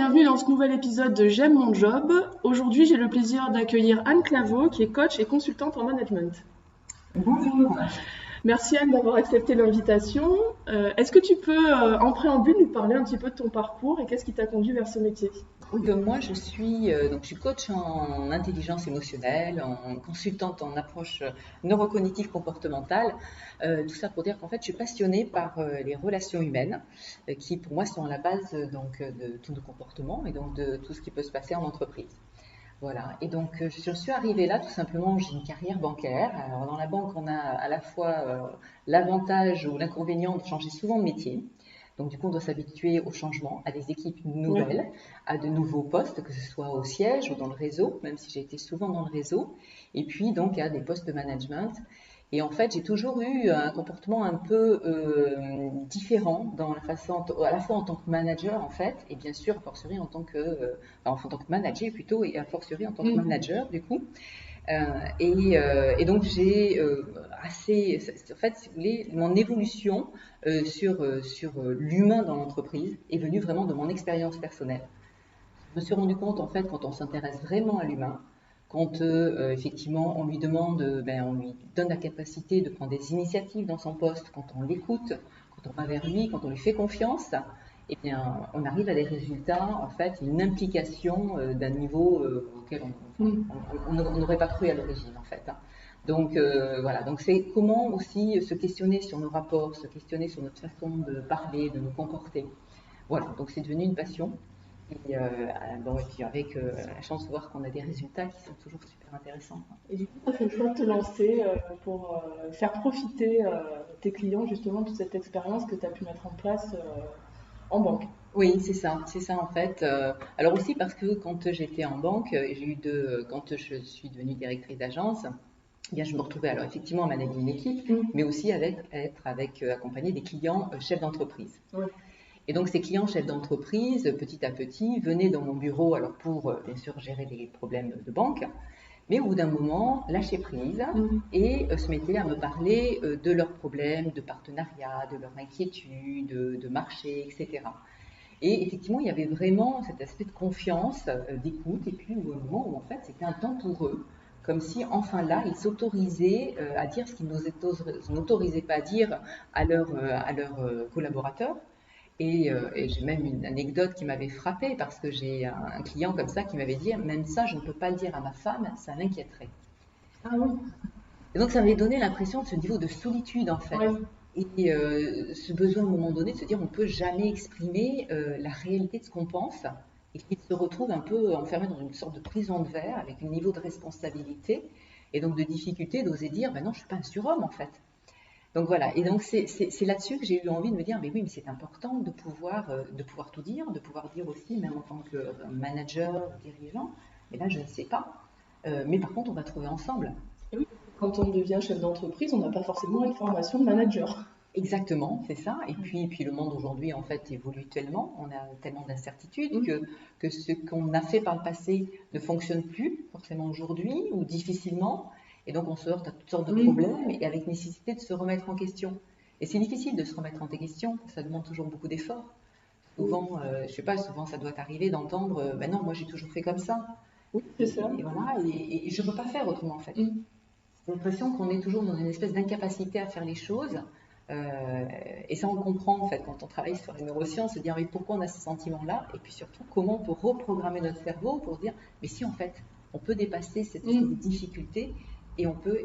bienvenue dans ce nouvel épisode de J'aime mon job. Aujourd'hui, j'ai le plaisir d'accueillir Anne Claveau, qui est coach et consultante en management. Bonjour. Merci Anne d'avoir accepté l'invitation. Est-ce que tu peux, en préambule, nous parler un petit peu de ton parcours et qu'est-ce qui t'a conduit vers ce métier? Moi, je suis coach en intelligence émotionnelle, en consultante en approche neurocognitive comportementale. Tout ça pour dire qu'en fait, je suis passionnée par les relations humaines, qui pour moi sont à la base de tous nos comportements et donc de tout ce qui peut se passer en entreprise. Voilà. Et donc, je suis arrivée là tout simplement. J'ai une carrière bancaire. Alors, dans la banque, on a à la fois l'avantage ou l'inconvénient de changer souvent de métier. Donc, du coup, on doit s'habituer au changement, à des équipes nouvelles, à de nouveaux postes, que ce soit au siège ou dans le réseau, même si j'ai été souvent dans le réseau. Et puis, donc, à des postes de management. Et en fait, j'ai toujours eu un comportement un peu différent dans la façon, à la fois en tant que manager, en fait, et bien sûr, a fortiori en tant que, en tant que manager plutôt, et a fortiori en tant que manager, du coup. Et donc j'ai en fait, si vous voulez, mon évolution sur l'humain dans l'entreprise est venue vraiment de mon expérience personnelle. Je me suis rendu compte, en fait, quand on s'intéresse vraiment à l'humain, quand effectivement on lui demande, on lui donne la capacité de prendre des initiatives dans son poste, quand on l'écoute, quand on va vers lui, quand on lui fait confiance, eh bien, on arrive à des résultats, en fait, une implication d'un niveau auquel on n'aurait pas cru à l'origine, en fait. Donc voilà, donc c'est comment aussi se questionner sur nos rapports, se questionner sur notre façon de parler, de nous comporter. Voilà, donc c'est devenu une passion. Et puis avec la chance de voir qu'on a des résultats qui sont toujours super intéressants. Et du coup, tu as fait le choix de te lancer pour faire profiter tes clients justement de toute cette expérience que tu as pu mettre en place en banque. Oui, c'est ça en fait. Alors aussi parce que quand j'étais en banque, quand je suis devenue directrice d'agence, eh bien je me retrouvais alors effectivement à manager une équipe, mais aussi accompagner des clients chefs d'entreprise. Ouais. Et donc ces clients chefs d'entreprise, petit à petit, venaient dans mon bureau alors pour bien sûr gérer des problèmes de banque, mais au bout d'un moment, lâcher prise et se mettaient à me parler de leurs problèmes de partenariat, de leurs inquiétudes, de marché, etc. Et effectivement, il y avait vraiment cet aspect de confiance, d'écoute, et puis au moment où en fait c'était un temps pour eux, comme si enfin là, ils s'autorisaient à dire ce qu'ils n'autorisaient pas à dire à leurs collaborateurs. Et j'ai même une anecdote qui m'avait frappée parce que j'ai un client comme ça qui m'avait dit, même ça, je ne peux pas le dire à ma femme, ça l'inquiéterait. Ah oui. Et donc ça m'avait donné l'impression de ce niveau de solitude en fait. Ouais. Et ce besoin à un moment donné de se dire on ne peut jamais exprimer la réalité de ce qu'on pense et qu'il se retrouve un peu enfermé dans une sorte de prison de verre avec un niveau de responsabilité et donc de difficulté d'oser dire ben non, je ne suis pas un surhomme en fait. Donc voilà, et donc c'est là-dessus que j'ai eu envie de me dire, mais oui, mais c'est important de pouvoir tout dire, de pouvoir dire aussi, même en tant que manager ou dirigeant, mais là je ne sais pas, mais par contre on va trouver ensemble. Et oui, quand on devient chef d'entreprise, on n'a pas forcément une formation de manager. Exactement, c'est ça. Et puis le monde aujourd'hui en fait évolue tellement, on a tellement d'incertitudes que ce qu'on a fait par le passé ne fonctionne plus forcément aujourd'hui ou difficilement. Et donc on se heurte à toutes sortes de problèmes et avec nécessité de se remettre en question. Et c'est difficile de se remettre en question, ça demande toujours beaucoup d'efforts. Souvent, je sais pas, souvent ça doit arriver d'entendre, ben non, moi j'ai toujours fait comme ça. Oui, c'est ça. Et voilà, et je ne peux pas faire autrement en fait. J'ai l'impression qu'on est toujours dans une espèce d'incapacité à faire les choses. Et ça, on le comprend en fait quand on travaille sur les neurosciences, se dire mais pourquoi on a ce sentiment-là, et puis surtout comment on peut reprogrammer notre cerveau pour dire mais si en fait on peut dépasser cette difficulté et on peut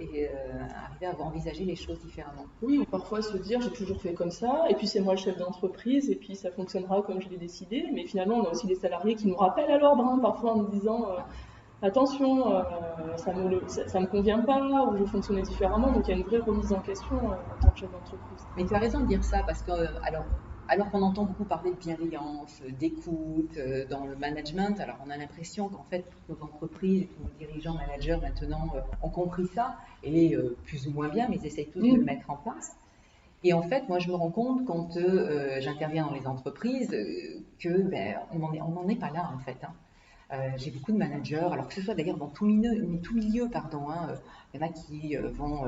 arriver à envisager les choses différemment. Oui, ou parfois se dire j'ai toujours fait comme ça, et puis c'est moi le chef d'entreprise, et puis ça fonctionnera comme je l'ai décidé. Mais finalement, on a aussi des salariés qui nous rappellent à l'ordre, hein, parfois en nous disant attention, ça me convient pas, ou je fonctionnais différemment. Donc il y a une vraie remise en question en tant que chef d'entreprise. Mais tu as raison de dire ça parce que alors qu'on entend beaucoup parler de bienveillance, d'écoute dans le management, alors on a l'impression qu'en fait toutes nos entreprises, tous nos dirigeants, managers maintenant ont compris ça et plus ou moins bien, mais ils essayent tous de le mettre en place. Et en fait, moi je me rends compte quand j'interviens dans les entreprises que on n'en est pas là en fait. J'ai beaucoup de managers, alors que ce soit d'ailleurs dans tout milieu, pardon, hein, il y en a qui vont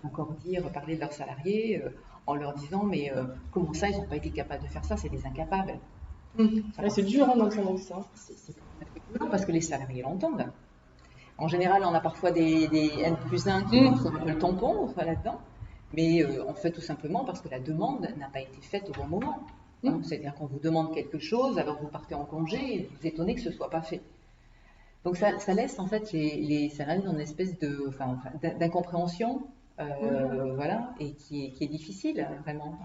encore parler de leurs salariés en leur disant mais comment ça ils n'ont pas été capables de faire ça, c'est des incapables. C'est dur d'entendre ça. C'est parce que les salariés l'entendent. En général, on a parfois des N+1 qui sont un peu le tampon là-dedans, mais on fait tout simplement parce que la demande n'a pas été faite au bon moment. C'est-à-dire qu'on vous demande quelque chose, alors vous partez en congé et vous étonnez que ce ne soit pas fait. Donc ça laisse en fait les salariés dans une espèce d'incompréhension, voilà, et qui est difficile vraiment.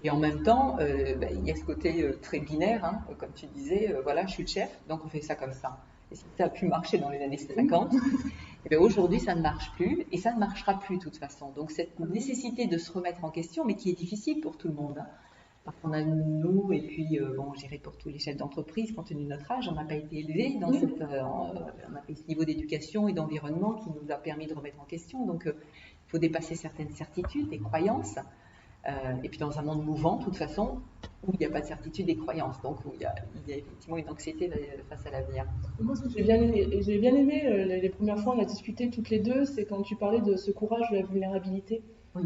Et en même temps, il y a ce côté très binaire, comme tu disais, voilà, je suis le chef, donc on fait ça comme ça. Et ça a pu marcher dans les années 50, et aujourd'hui ça ne marche plus, et ça ne marchera plus de toute façon. Donc cette nécessité de se remettre en question, mais qui est difficile pour tout le monde. Parce qu'on a nous, et puis je dirais pour tous les chefs d'entreprise, compte tenu de notre âge, on n'a pas été élevés dans on n'a pas ce niveau d'éducation et d'environnement qui nous a permis de remettre en question. Donc il faut dépasser certaines certitudes, des croyances. Et puis dans un monde mouvant, de toute façon, où il n'y a pas de certitude des croyances, donc où il y a effectivement une anxiété face à l'avenir. Moi, ce que j'ai bien aimé les premières fois, on a discuté toutes les deux, c'est quand tu parlais de ce courage de la vulnérabilité,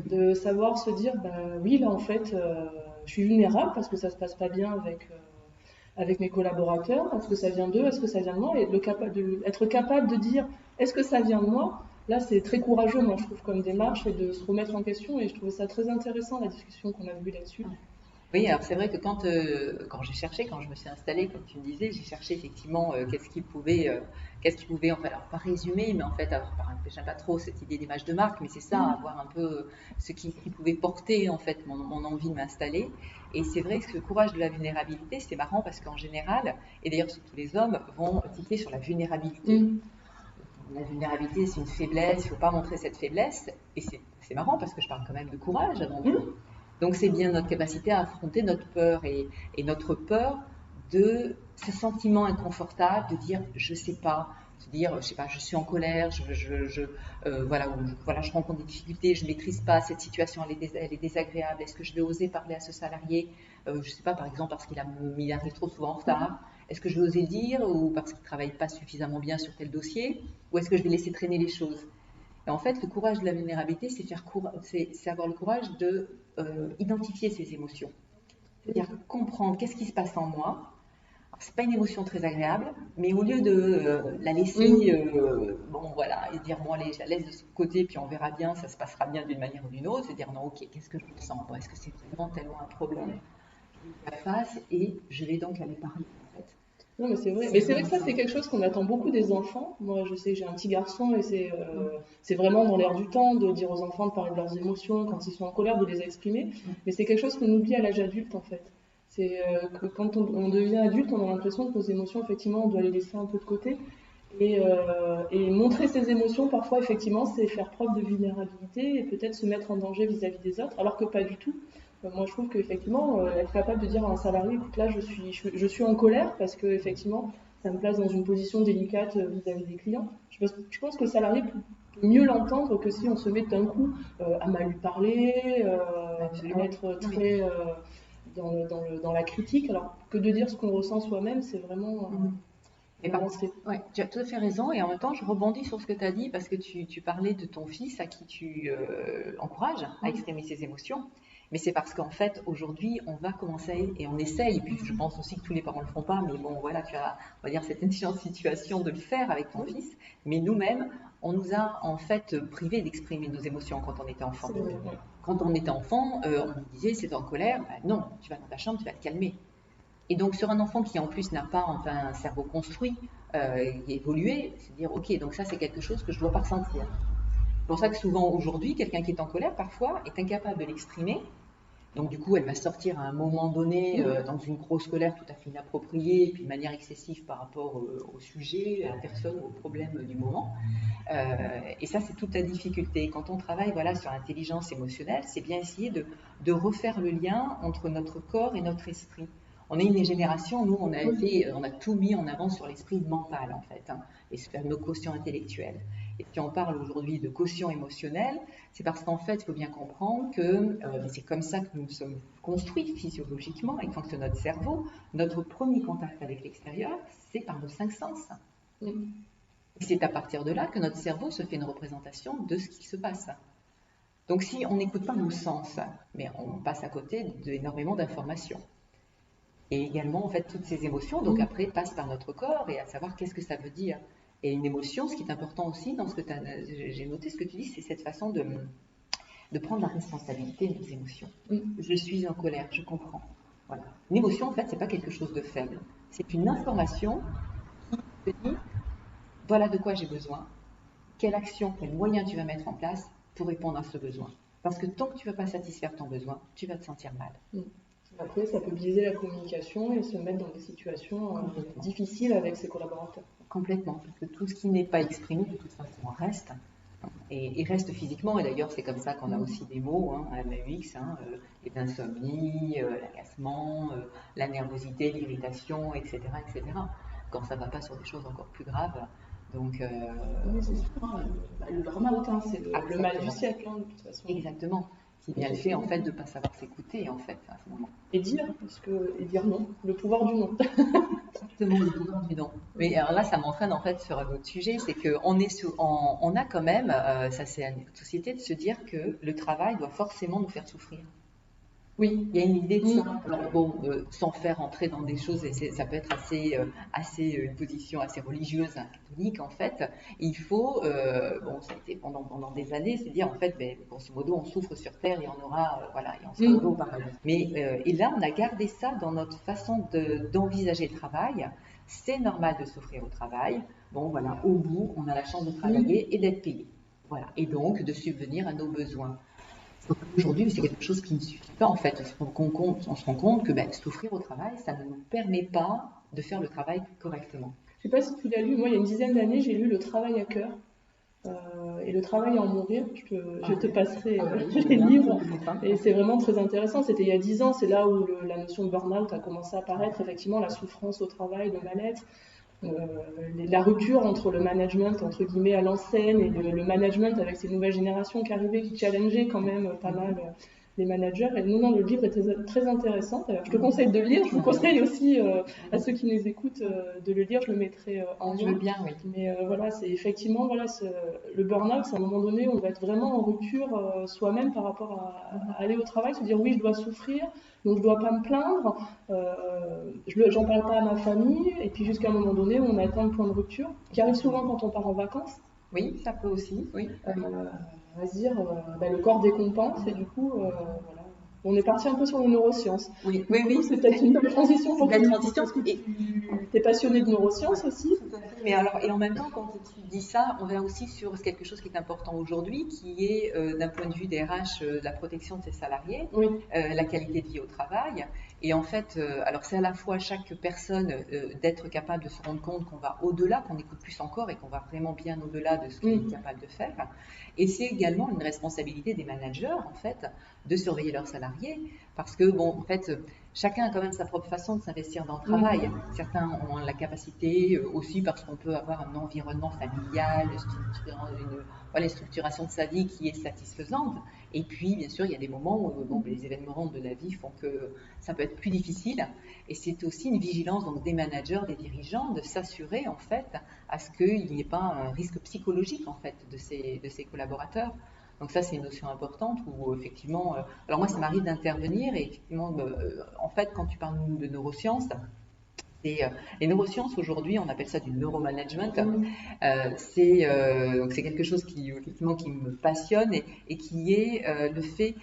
de savoir se dire, oui, là en fait, je suis vulnérable parce que ça se passe pas bien avec mes collaborateurs, est-ce que ça vient d'eux, est-ce que ça vient de moi, et être capable de dire, est-ce que ça vient de moi? Là, c'est très courageux, moi, je trouve, comme démarche, et de se remettre en question. Et je trouvais ça très intéressant, la discussion qu'on a eue là-dessus. Oui, alors c'est vrai que quand j'ai cherché, quand je me suis installée, comme tu me disais, j'ai cherché effectivement qu'est-ce qui pouvait, en fait, alors pas résumer, mais en fait, j'aime pas trop cette idée d'image de marque, mais c'est ça, avoir un peu ce qui pouvait porter en fait mon envie de m'installer. Et c'est vrai que ce courage de la vulnérabilité, c'est marrant parce qu'en général, et d'ailleurs surtout les hommes, vont tiquer sur la vulnérabilité. La vulnérabilité, c'est une faiblesse, il ne faut pas montrer cette faiblesse. Et c'est marrant parce que je parle quand même de courage avant tout. Donc c'est bien notre capacité à affronter notre peur et notre peur de ce sentiment inconfortable de dire je sais pas, de dire je sais pas, je suis en colère, voilà, je rencontre des difficultés, je maîtrise pas cette situation, elle est désagréable. Est-ce que je vais oser parler à ce salarié, je sais pas, par exemple parce qu'il arrive trop souvent en retard. Est-ce que je vais oser le dire ou parce qu'il ne travaille pas suffisamment bien sur tel dossier, ou est-ce que je vais laisser traîner les choses? Et en fait, le courage de la vulnérabilité, c'est avoir le courage de identifier ses émotions. C'est-à-dire comprendre qu'est-ce qui se passe en moi. C'est pas une émotion très agréable, mais au lieu de la laisser, et dire bon allez, je la laisse de ce côté, puis on verra bien, ça se passera bien d'une manière ou d'une autre, c'est dire non, ok, qu'est-ce que je ressens? Est-ce que c'est vraiment tellement un problème? Je vais la face et je vais donc aller parler en fait. Non, mais c'est vrai. Mais c'est vrai que ça, c'est quelque chose qu'on attend beaucoup des enfants. Moi, je sais que j'ai un petit garçon et c'est vraiment dans l'air du temps de dire aux enfants de parler de leurs émotions quand ils sont en colère, de les exprimer. Mais c'est quelque chose qu'on oublie à l'âge adulte, en fait. C'est que quand on devient adulte, on a l'impression que nos émotions, effectivement, on doit les laisser un peu de côté. Et montrer ses émotions, parfois, effectivement, c'est faire preuve de vulnérabilité et peut-être se mettre en danger vis-à-vis des autres, alors que pas du tout. Moi, je trouve qu'effectivement, être capable de dire à un salarié, écoute, là, je suis en colère parce que, effectivement, ça me place dans une position délicate vis-à-vis des clients. Je pense que le salarié peut mieux l'entendre que si on se met d'un coup à mal lui parler, à être très dans la critique, alors que de dire ce qu'on ressent soi-même, c'est vraiment... tu as tout à fait raison, et en même temps, je rebondis sur ce que tu as dit parce que tu parlais de ton fils à qui tu encourages à exprimer ses émotions. Mais c'est parce qu'en fait, aujourd'hui, on va commencer et on essaye, et puis je pense aussi que tous les parents ne le font pas, mais bon, voilà, tu as, on va dire, cette excellente situation de le faire avec ton fils. Mais nous-mêmes, on nous a en fait privés d'exprimer nos émotions quand on était enfant. Quand on était enfant, on nous disait, c'est en colère, non, tu vas dans ta chambre, tu vas te calmer. Et donc sur un enfant qui en plus n'a pas un cerveau construit et évolué, c'est dire ok, donc ça c'est quelque chose que je ne dois pas ressentir. C'est pour ça que souvent aujourd'hui, quelqu'un qui est en colère parfois est incapable de l'exprimer. Donc du coup, elle va sortir à un moment donné dans une grosse colère tout à fait inappropriée, et puis de manière excessive par rapport au sujet, à la personne, au problème du moment. Et ça, c'est toute la difficulté. Quand on travaille sur l'intelligence émotionnelle, c'est bien essayer de refaire le lien entre notre corps et notre esprit. On est une génération, nous, on a tout mis en avant sur l'esprit mental, en fait, et sur nos quotients intellectuels. Et si on parle aujourd'hui de quotient émotionnel, c'est parce qu'en fait, il faut bien comprendre que c'est comme ça que nous sommes construits physiologiquement et que fonctionne notre cerveau. Notre premier contact avec l'extérieur, c'est par nos 5 sens. Et c'est à partir de là que notre cerveau se fait une représentation de ce qui se passe. Donc si on n'écoute pas nos sens, mais on passe à côté d'énormément d'informations. Et également, en fait, toutes ces émotions, donc après, passent par notre corps et à savoir qu'est-ce que ça veut dire. Et une émotion, ce qui est important aussi dans ce que j'ai noté, ce que tu dis, c'est cette façon de prendre la responsabilité de nos émotions. Je suis en colère, je comprends. Voilà. Une émotion, en fait, c'est pas quelque chose de faible. C'est une information qui te dit, voilà de quoi j'ai besoin, quelle action, quel moyen tu vas mettre en place pour répondre à ce besoin. Parce que tant que tu ne vas pas satisfaire ton besoin, tu vas te sentir mal. Après, ça peut biaiser la communication et se mettre dans des situations difficiles avec ses collaborateurs. Complètement, parce que tout ce qui n'est pas exprimé, de toute façon, reste. Et reste physiquement, et d'ailleurs c'est comme ça qu'on a aussi des mots, MAUX, l'insomnie, l'agacement, la nervosité, l'irritation, etc., etc. Quand ça ne va pas sur des choses encore plus graves. Donc, oui, c'est sûr, le burn-out, c'est le mal du siècle, de toute façon. Exactement. Qui vient le fait en fait de ne pas savoir s'écouter en fait à ce moment. Et dire non, le pouvoir du non. Exactement, le pouvoir du non. Mais alors là, ça m'entraîne en fait sur un autre sujet, c'est qu'on a quand même, ça c'est à notre société, de se dire que le travail doit forcément nous faire souffrir. Oui, il y a une idée de ça. Alors bon, sans faire entrer dans des choses, et ça peut être une position assez religieuse, catholique en fait. Il faut, ça a été pendant des années, c'est dire en fait, grosso modo, on souffre sur terre et on aura, et on sera au paradis. Mais et là, on a gardé ça dans notre façon d'envisager le travail. C'est normal de souffrir au travail. Bon, voilà, au bout, on a la chance de travailler et d'être payé. Voilà, et donc de subvenir à nos besoins. Aujourd'hui, c'est quelque chose qui ne suffit pas en fait. On se rend compte que souffrir au travail, ça ne nous permet pas de faire le travail correctement. Je ne sais pas si tu l'as lu, moi il y a une dizaine d'années, j'ai lu Le travail à cœur et Le travail à en mourir. Je te passerai les livres. Et c'est vraiment très intéressant. C'était il y a 10 ans, c'est là où la notion de burn-out a commencé à apparaître, effectivement, la souffrance au travail, le mal-être. La rupture entre le management entre guillemets à l'ancienne et le management avec ces nouvelles générations qui arrivaient, qui challengeaient quand même pas mal les managers. Et non, le livre est très intéressant. D'ailleurs, je te conseille de le lire. Je vous conseille aussi à ceux qui nous écoutent de le lire. Je le mettrai en lien. Je veux bien, oui. Mais voilà, c'est effectivement le burn-out. C'est à un moment donné, on va être vraiment en rupture soi-même par rapport à aller au travail, se dire oui, je dois souffrir, donc je dois pas me plaindre. J'en parle pas à ma famille. Et puis jusqu'à un moment donné, on atteint le point de rupture, qui arrive souvent quand on part en vacances. Oui, ça peut aussi. Oui. À se dire, le corps décompense et du coup, voilà. On est parti un peu sur les neurosciences. Oui. C'est peut-être une belle transition pour toi. Parce que tu es passionné de neurosciences aussi. Mais alors, et en même temps, quand tu dis ça, on vient aussi sur quelque chose qui est important aujourd'hui, qui est d'un point de vue des RH, la protection de ses salariés, la qualité de vie au travail. Et en fait, alors c'est à la fois chaque personne d'être capable de se rendre compte qu'on va au-delà, qu'on écoute plus encore et qu'on va vraiment bien au-delà de ce qu'il est capable de faire. Et c'est également une responsabilité des managers, en fait, de surveiller leurs salariés. Parce que, en fait, chacun a quand même sa propre façon de s'investir dans le travail. Certains ont la capacité aussi parce qu'on peut avoir un environnement familial, une structuration de sa vie qui est satisfaisante. Et puis, bien sûr, il y a des moments où les événements de la vie font que ça peut être plus difficile. Et c'est aussi une vigilance donc, des managers, des dirigeants, de s'assurer en fait à ce qu'il n'y ait pas un risque psychologique en fait de ces collaborateurs. Donc ça, c'est une notion importante où effectivement, alors moi, ça m'arrive d'intervenir et effectivement, en fait, quand tu parles de neurosciences, les neurosciences aujourd'hui, on appelle ça du neuromanagement. C'est quelque chose qui effectivement qui me passionne et qui est le fait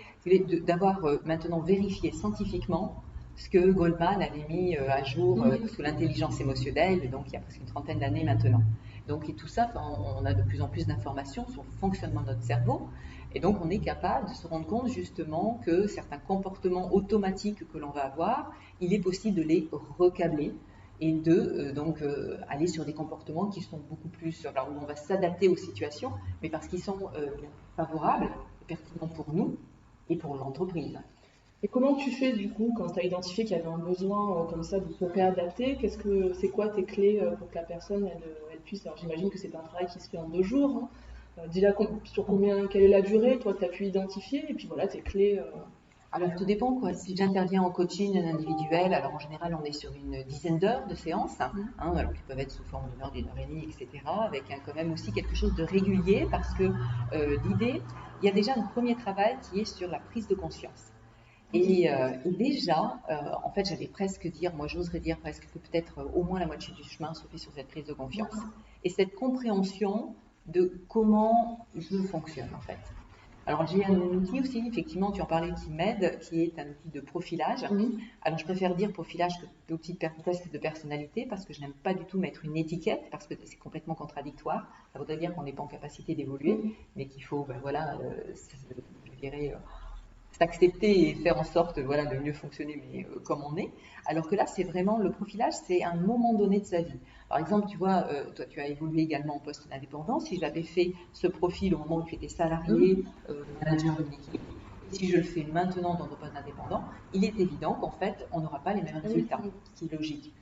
d'avoir maintenant vérifié scientifiquement ce que Goldman avait mis à jour sous l'intelligence émotionnelle, donc il y a presque une trentaine d'années maintenant. Donc et tout ça, on a de plus en plus d'informations sur le fonctionnement de notre cerveau. Et donc, on est capable de se rendre compte justement que certains comportements automatiques que l'on va avoir, il est possible de les recabler et de aller sur des comportements qui sont beaucoup plus, alors où on va s'adapter aux situations, mais parce qu'ils sont favorables et pertinents pour nous et pour l'entreprise. Et comment tu fais du coup quand tu as identifié qu'il y avait un besoin comme ça de se réadapter? C'est quoi tes clés pour que la personne elle puisse, alors j'imagine que c'est un travail qui se fait en 2 jours, dis-la sur quelle est la durée, toi tu as pu identifier, et puis voilà tes clés. Alors tout dépend quoi. Si j'interviens en coaching individuel, alors en général on est sur une dizaine d'heures de séance, alors qui peuvent être sous forme d'une heure et demie, etc. Avec quand même aussi quelque chose de régulier parce que l'idée, il y a déjà un premier travail qui est sur la prise de conscience. Et déjà, en fait, j'allais presque dire, moi j'oserais dire presque que peut-être au moins la moitié du chemin se fait sur cette prise de confiance. Et cette compréhension de comment je fonctionne en fait. Alors j'ai un outil aussi, effectivement, tu en parlais, qui m'aide, qui est un outil de profilage. Alors je préfère dire profilage que d'outil de test de personnalité parce que je n'aime pas du tout mettre une étiquette parce que c'est complètement contradictoire. Ça voudrait dire qu'on n'est pas en capacité d'évoluer, mais qu'il faut, je dirais, s'accepter et faire en sorte voilà, de mieux fonctionner, mais comme on est. Alors que là, c'est vraiment le profilage, c'est un moment donné de sa vie. Par exemple, tu vois, toi, tu as évolué également en poste d'indépendant. Si j'avais fait ce profil au moment où tu étais salarié, manager d'une équipe, si je le fais maintenant dans nos postes d'indépendant, il est évident qu'en fait, on n'aura pas les mêmes résultats, ce qui est logique.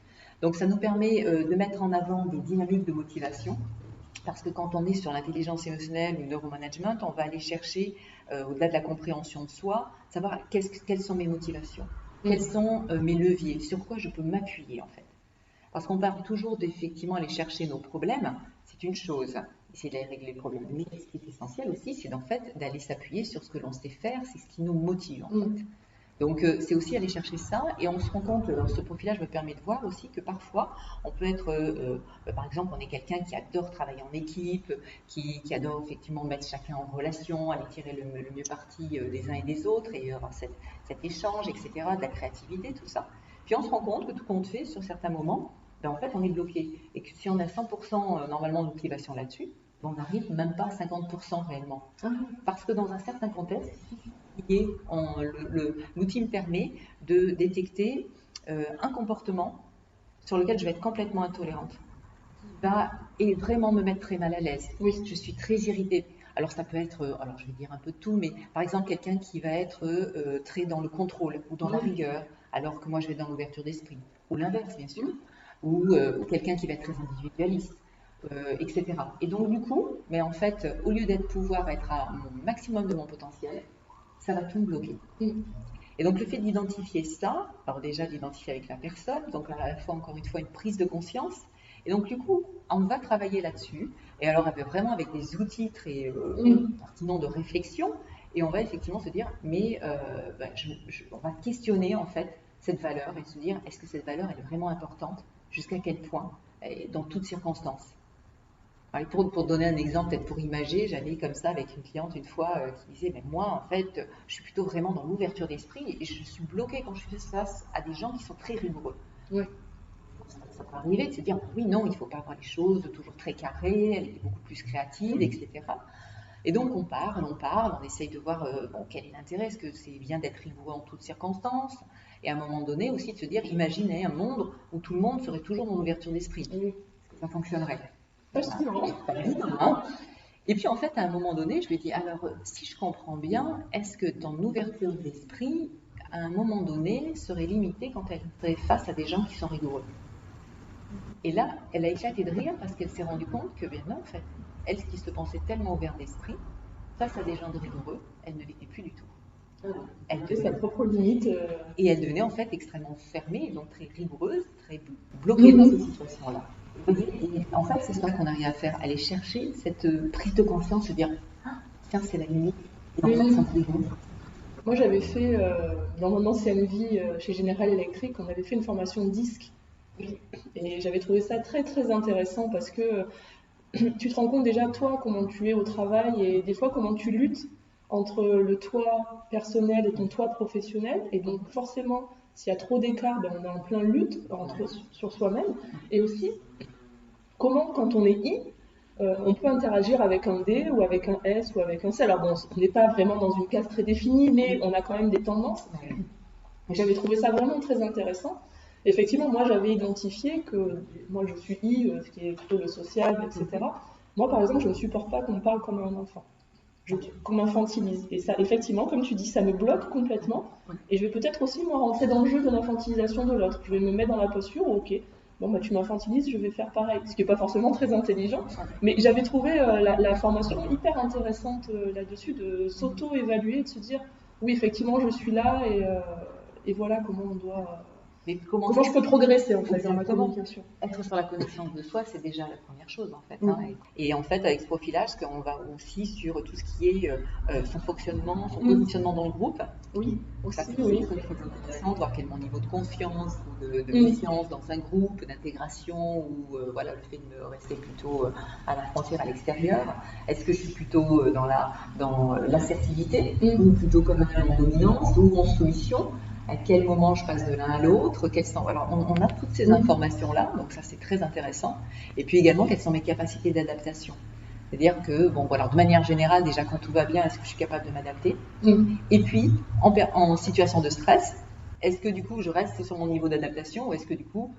Donc, ça nous permet de mettre en avant des dynamiques de motivation. Parce que quand on est sur l'intelligence émotionnelle ou le neuromanagement, on va aller chercher, au-delà de la compréhension de soi, savoir quelles sont mes motivations, quels sont mes leviers, sur quoi je peux m'appuyer en fait. Parce qu'on parle toujours d'effectivement aller chercher nos problèmes, c'est une chose, essayer de régler les problèmes. Mais ce qui est essentiel aussi, c'est en fait d'aller s'appuyer sur ce que l'on sait faire, c'est ce qui nous motive en fait. Donc c'est aussi aller chercher ça et on se rend compte, ce profilage me permet de voir aussi que parfois on peut être, par exemple on est quelqu'un qui adore travailler en équipe, qui adore effectivement mettre chacun en relation, aller tirer le mieux parti des uns et des autres et avoir cet échange, etc., de la créativité, tout ça. Puis on se rend compte que tout compte fait sur certains moments, en fait on est bloqué et que si on a 100% normalement de motivation là-dessus, on n'arrive même pas à 50% réellement. Parce que dans un certain contexte, l'outil me permet de détecter un comportement sur lequel je vais être complètement intolérante, qui va et vraiment me mettre très mal à l'aise. Oui, je suis très irritée. Alors ça peut être, alors je vais dire un peu tout, mais par exemple quelqu'un qui va être très dans le contrôle ou dans la rigueur, alors que moi je vais dans l'ouverture d'esprit, ou l'inverse bien sûr, ou quelqu'un qui va être très individualiste. Etc. Et donc du coup, mais en fait, au lieu d'être pouvoir être à mon maximum de mon potentiel, ça va tout me bloquer. Et donc le fait d'identifier ça, alors déjà d'identifier avec la personne, donc à la fois encore une fois une prise de conscience, et donc du coup on va travailler là-dessus, et alors vraiment avec des outils très pertinents de réflexion, et on va effectivement se dire, mais on va questionner en fait cette valeur et se dire, est-ce que cette valeur elle est vraiment importante, jusqu'à quel point, et dans toutes circonstances. Pour donner un exemple, peut-être pour imager, j'allais comme ça avec une cliente une fois qui disait, mais moi en fait, je suis plutôt vraiment dans l'ouverture d'esprit et je suis bloquée quand je suis face à des gens qui sont très rigoureux. Ça peut arriver de se dire, oui, non, il ne faut pas avoir les choses toujours très carrées, elle est beaucoup plus créative, etc. Et donc on parle, on essaye de voir quel est l'intérêt, est-ce que c'est bien d'être rigoureux en toutes circonstances, et à un moment donné aussi de se dire, imaginez un monde où tout le monde serait toujours dans l'ouverture d'esprit. Est-ce que ça fonctionnerait? Pas évident, hein. Et puis en fait, à un moment donné, je lui ai dit, alors si je comprends bien, est-ce que ton ouverture d'esprit, à un moment donné, serait limitée quand elle serait face à des gens qui sont rigoureux? Et là, elle a éclaté de rire parce qu'elle s'est rendue compte que, bien non, en fait, elle qui se pensait tellement ouverte d'esprit, face à des gens de rigoureux, elle ne l'était plus du tout. Elle avait sa propre limite. Et elle devenait en fait extrêmement fermée, donc très rigoureuse, très bloquée dans ces situations-là. Et en fait, c'est ça qu'on arrive à faire, aller chercher cette prise de conscience, se dire, ah, tiens, c'est la limite. Et en fait, c'est un peu rigolo. Moi, j'avais fait, dans mon ancienne vie chez General Electric, on avait fait une formation disque. Et j'avais trouvé ça très, très intéressant parce que tu te rends compte déjà, toi, comment tu es au travail et des fois, comment tu luttes entre le toi personnel et ton toi professionnel. Et donc, forcément, s'il y a trop d'écart, ben, on est en plein lutte sur soi-même. Et aussi, comment, quand on est I, on peut interagir avec un D ou avec un S ou avec un C. Alors bon, on n'est pas vraiment dans une case très définie, mais on a quand même des tendances. J'avais trouvé ça vraiment très intéressant. Effectivement, moi j'avais identifié que moi je suis I, ce qui est plutôt le social, etc. Moi par exemple, je ne supporte pas qu'on me parle comme un enfant. Qu'on m'infantilise. Et ça, effectivement, comme tu dis, ça me bloque complètement. Et je vais peut-être aussi moi rentrer dans le jeu de l'infantilisation de l'autre. Je vais me mettre dans la posture, ok, bon bah tu m'infantilises, je vais faire pareil. Ce qui n'est pas forcément très intelligent. Mais j'avais trouvé la formation hyper intéressante là-dessus, de s'auto-évaluer, de se dire, oui effectivement je suis là et voilà comment on doit Mais comment je peux progresser en fait dans ma communication. Être sur la connaissance de soi, c'est déjà la première chose en fait. Hein. Et en fait, avec ce profilage, on va aussi sur tout ce qui est son fonctionnement, son positionnement dans le groupe. Oui, aussi, ça c'est très intéressant de voir quel est mon niveau de confiance ou de méfiance dans un groupe, d'intégration ou voilà, le fait de me rester plutôt à la frontière, à l'extérieur. Est-ce que je suis plutôt dans l'assertivité ou plutôt comme en dominance ou en soumission? À quel moment je passe de l'un à l'autre, alors on a toutes ces informations-là, donc ça c'est très intéressant. Et puis également, quelles sont mes capacités d'adaptation. C'est-à-dire que, bon, voilà, de manière générale, déjà quand tout va bien, est-ce que je suis capable de m'adapter? Et puis, en situation de stress, est-ce que du coup je reste sur mon niveau d'adaptation ou est-ce que du coup,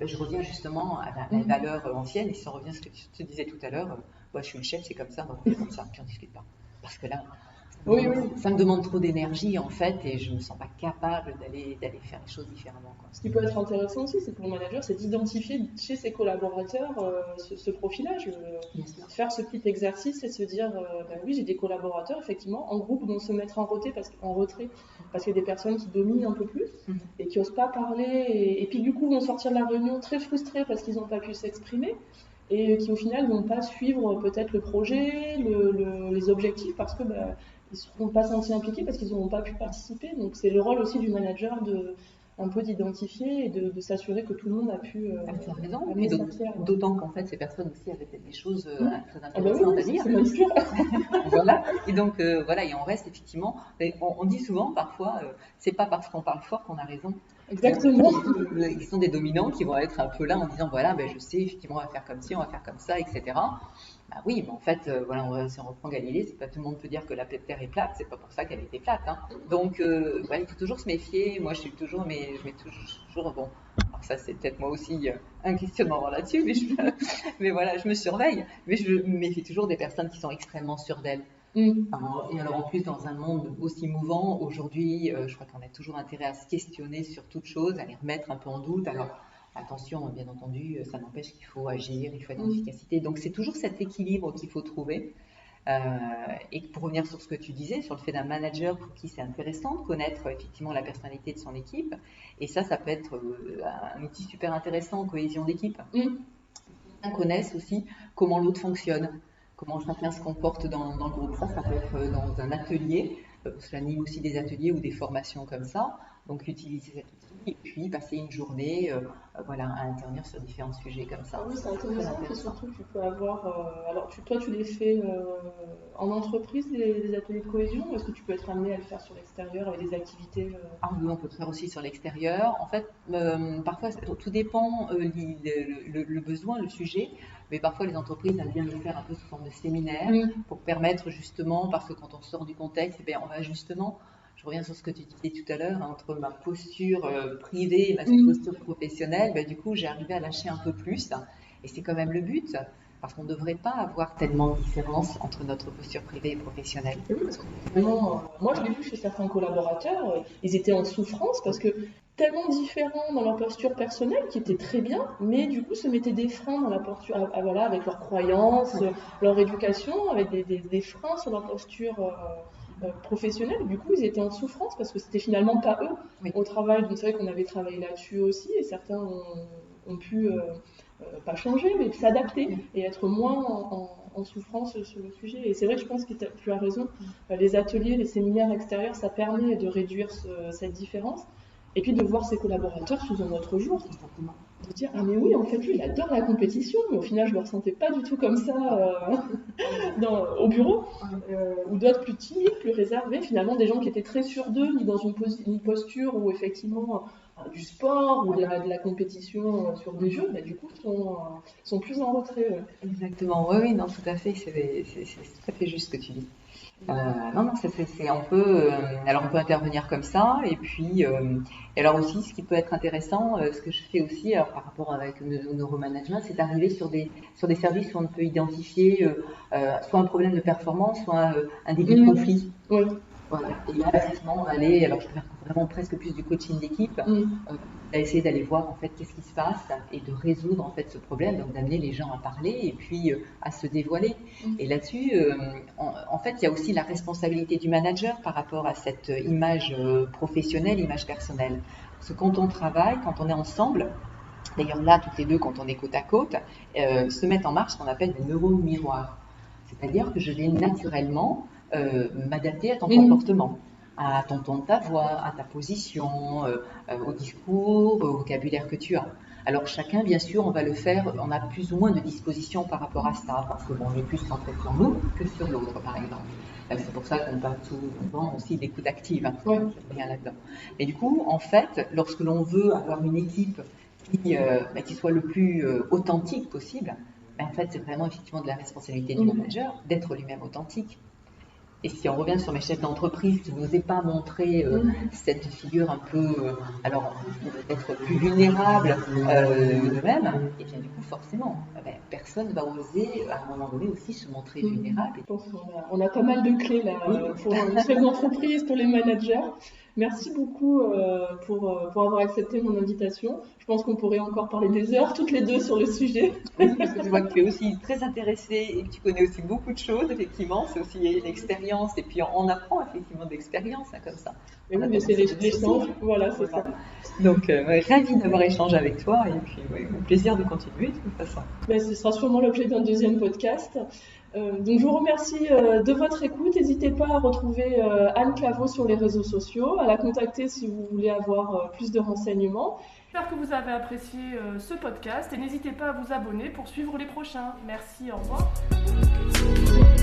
je reviens justement à la valeur ancienne, et si on revient à ce que tu te disais tout à l'heure, je suis le chef, c'est comme ça, donc c'est comme ça, puis on ne discute pas. Parce que là, ça me demande trop d'énergie en fait et je ne me sens pas capable d'aller faire les choses différemment. Ce qui peut être intéressant aussi, c'est pour le manager, c'est d'identifier chez ses collaborateurs ce profilage, faire ce petit exercice et se dire, oui, j'ai des collaborateurs effectivement en groupe vont se mettre en retrait parce qu'il y a des personnes qui dominent un peu plus et qui n'osent pas parler et puis du coup vont sortir de la réunion très frustrés parce qu'ils n'ont pas pu s'exprimer. Et qui au final vont pas suivre peut-être le projet, les objectifs parce que ils ne seront pas sentis impliqués parce qu'ils n'auront pas pu participer. Donc c'est le rôle aussi du manager un peu d'identifier et de s'assurer que tout le monde a pu faire raison. D'autant qu'en fait ces personnes aussi avaient peut-être des choses très intéressantes à dire. C'est sûr. Voilà. Et donc voilà, et on reste effectivement. On dit souvent parfois, c'est pas parce qu'on parle fort qu'on a raison. Exactement. Ils sont des dominants qui vont être un peu là en disant voilà, je sais effectivement on va faire comme ci, on va faire comme ça, etc. Oui, mais en fait, voilà, si on reprend Galilée, c'est pas tout le monde peut dire que la Terre est plate, c'est pas pour ça qu'elle était plate. Hein. Donc, il faut toujours se méfier. Moi, je mets toujours, bon, alors ça c'est peut-être moi aussi un questionnement là-dessus, mais voilà, je me surveille. Mais je me méfie toujours des personnes qui sont extrêmement sûres d'elles. Et alors en plus, dans un monde aussi mouvant, aujourd'hui, je crois qu'on a toujours intérêt à se questionner sur toute chose, à les remettre un peu en doute. Alors, attention, bien entendu, ça n'empêche qu'il faut agir, il faut être en efficacité. Donc, c'est toujours cet équilibre qu'il faut trouver. Et pour revenir sur ce que tu disais, sur le fait d'un manager pour qui c'est intéressant de connaître effectivement la personnalité de son équipe. Et ça peut être un outil super intéressant en cohésion d'équipe. On connaisse aussi comment l'autre fonctionne, comment chacun se comporte dans le groupe. Ça peut être dans un atelier. J'anime aussi des ateliers ou des formations comme ça. Donc, utiliser cet outil et puis passer une journée à intervenir sur différents sujets comme ça. Oui, c'est intéressant. Et surtout, tu peux avoir. Alors, toi, tu les fais en entreprise, les ateliers de cohésion, ou est-ce que tu peux être amené à le faire sur l'extérieur avec des activités Oui, on peut le faire aussi sur l'extérieur. En fait, parfois, tout dépend le besoin, le sujet. Mais parfois, les entreprises aiment bien le faire un peu sous forme de séminaire pour permettre justement, parce que quand on sort du contexte, on va justement. Je reviens sur ce que tu disais tout à l'heure, entre ma posture privée et ma posture professionnelle, du coup, j'ai arrivé à lâcher un peu plus. Et c'est quand même le but, parce qu'on ne devrait pas avoir tellement de différence entre notre posture privée et professionnelle. Oui, parce que vraiment, moi, je l'ai vu chez certains collaborateurs, ils étaient en souffrance parce que tellement différents dans leur posture personnelle, qui était très bien, mais du coup se mettaient des freins dans la posture, avec leurs croyances, leur éducation, avec des freins sur leur posture professionnelle. Du coup, ils étaient en souffrance parce que c'était finalement pas eux au travail. Donc c'est vrai qu'on avait travaillé là-dessus aussi, et certains ont pu pas changer, mais s'adapter et être moins en souffrance sur le sujet. Et c'est vrai que je pense que tu as raison. Les ateliers, les séminaires extérieurs, ça permet de réduire cette différence. Et puis de voir ses collaborateurs sous un autre jour. De dire, ah mais oui, en fait, lui, il adore la compétition, mais au final, je ne le ressentais pas du tout comme ça au bureau. Ou d'autres plus timides, plus réservés, finalement, des gens qui étaient très sûrs d'eux, mis dans une posture où, effectivement, du sport ou de la compétition sur des jeux, du coup, sont plus en retrait. Exactement, oui, non, tout à fait, c'est tout à fait juste ce que tu dis. Non, c'est un peu. Alors, on peut intervenir comme ça, et puis, et alors aussi, ce qui peut être intéressant, ce que je fais aussi, alors par rapport avec le neuromanagement, c'est d'arriver sur des services où on peut identifier soit un problème de performance, soit un début de conflit. Oui. Voilà. Et là, effectivement, on va aller, alors je vais faire vraiment presque plus du coaching d'équipe, essayer d'aller voir en fait qu'est-ce qui se passe et de résoudre en fait ce problème, donc d'amener les gens à parler et puis à se dévoiler. Et là-dessus, en fait, il y a aussi la responsabilité du manager par rapport à cette image professionnelle, image personnelle. Parce que quand on travaille, quand on est ensemble, d'ailleurs là, toutes les deux, quand on est côte à côte, se mettent en marche ce qu'on appelle des neurones miroirs. C'est-à-dire que je vais naturellement m'adapter à ton comportement, à ton ton de ta voix, à ta position, au discours, au vocabulaire que tu as. Alors chacun, bien sûr, on va le faire, on a plus ou moins de disposition par rapport à ça, parce que bon, on est plus centré sur nous que sur l'autre, par exemple. C'est pour ça qu'on parle souvent aussi d'écoute active, hein, rien là-dedans. Et du coup, en fait, lorsque l'on veut avoir une équipe qui soit le plus authentique possible, en fait, c'est vraiment effectivement de la responsabilité du manager d'être lui-même authentique. Et si on revient sur mes chefs d'entreprise qui n'osaient pas montrer cette figure un peu, alors peut-être plus vulnérable d'eux-mêmes, et bien du coup forcément, personne ne va oser à un moment donné aussi se montrer vulnérable. Je pense qu'on a pas mal de clés là pour les chefs d'entreprise, pour les managers. Merci beaucoup pour avoir accepté mon invitation. Je pense qu'on pourrait encore parler des heures, toutes les deux, sur le sujet. Oui, parce que je vois que tu es aussi très intéressée et que tu connais aussi beaucoup de choses, effectivement. C'est aussi une expérience, et puis on apprend effectivement d'expérience, hein, comme ça. Et oui, mais c'est l'échange, voilà, c'est ça. Donc, ravie d'avoir échangé avec toi, et puis au plaisir de continuer de toute façon. Ce sera sûrement l'objet d'un deuxième podcast. Donc je vous remercie de votre écoute. N'hésitez pas à retrouver Anne Claveau sur les réseaux sociaux, à la contacter si vous voulez avoir plus de renseignements. J'espère que vous avez apprécié ce podcast et n'hésitez pas à vous abonner pour suivre les prochains. Merci, au revoir.